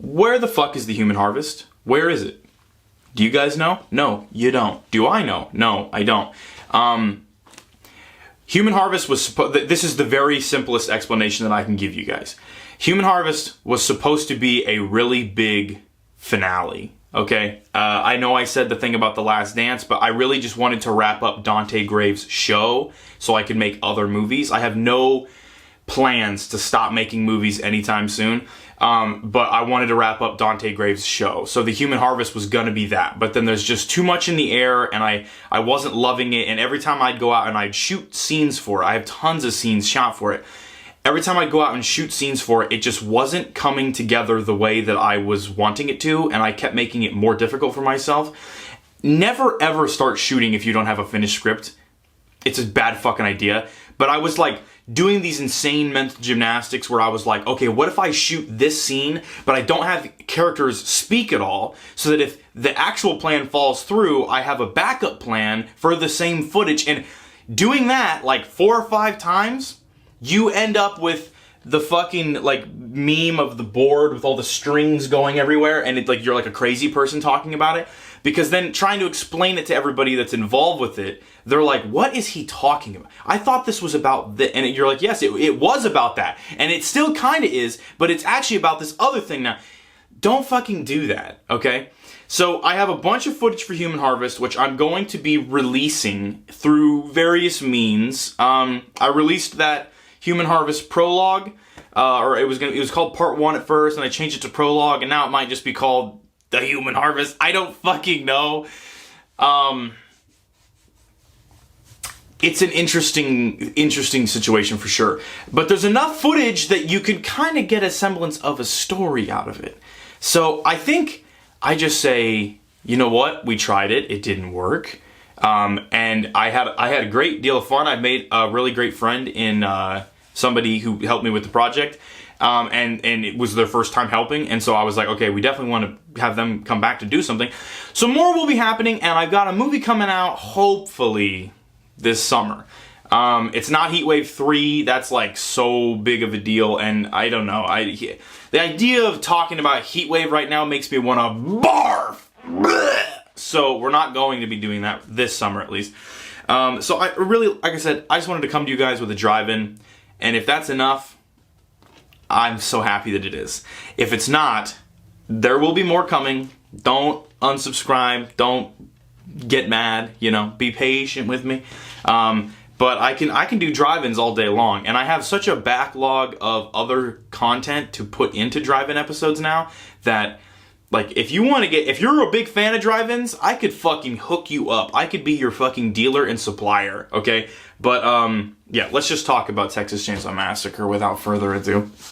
Where the fuck is the human harvest? Where is it? Do you guys know? No, you don't. Do I know? No, I don't. Human Harvest was this is the very simplest explanation that I can give you guys. Human Harvest was supposed to be a really big finale, okay? I know I said the thing about The Last Dance, but I really just wanted to wrap up Dante Graves' show so I could make other movies. I have no plans to stop making movies anytime soon, but I wanted to wrap up Dante Graves' show. So the Human Harvest was gonna be that, but then there's just too much in the air, and I wasn't loving it, and every time I'd go out and I'd shoot scenes for it, I have tons of scenes shot for it, every time I'd go out and shoot scenes for it, it just wasn't coming together the way that I was wanting it to, and I kept making it more difficult for myself. Never ever start shooting if you don't have a finished script. It's a bad fucking idea. But I was like doing these insane mental gymnastics where I was like, okay, what if I shoot this scene, but I don't have characters speak at all, so that if the actual plan falls through, I have a backup plan for the same footage. And doing that like 4 or 5 times, you end up with the fucking like meme of the board with all the strings going everywhere, and it's like you're like a crazy person talking about it, because then trying to explain it to everybody that's involved with it, they're like, what is he talking about? I thought this was about this, and you're like, yes, it was about that, and it still kind of is, but it's actually about this other thing now. Don't fucking do that, okay? So I have a bunch of footage for Human Harvest, which I'm going to be releasing through various means. I released that Human Harvest prologue, or it was called Part 1 at first, and I changed it to prologue, and now it might just be called The Human Harvest. I don't fucking know. It's an interesting situation for sure. But there's enough footage that you can kind of get a semblance of a story out of it. So I think I just say, you know what? We tried it. It didn't work. And I had a great deal of fun. I made a really great friend in somebody who helped me with the project. And it was their first time helping, and so I was like, okay, we definitely want to have them come back to do something. So more will be happening, and I've got a movie coming out, hopefully, this summer. It's not Heatwave 3, that's like so big of a deal, and I don't know, the idea of talking about Heatwave right now makes me want to barf! So we're not going to be doing that this summer, at least. So I really, like I said, I just wanted to come to you guys with a drive-in, and if that's enough, I'm so happy that it is. If it's not, there will be more coming. Don't unsubscribe. Don't get mad. You know, be patient with me. But I can do drive-ins all day long, and I have such a backlog of other content to put into drive-in episodes now that, like, if you're a big fan of drive-ins, I could fucking hook you up. I could be your fucking dealer and supplier, okay? But yeah, let's just talk about Texas Chainsaw Massacre without further ado.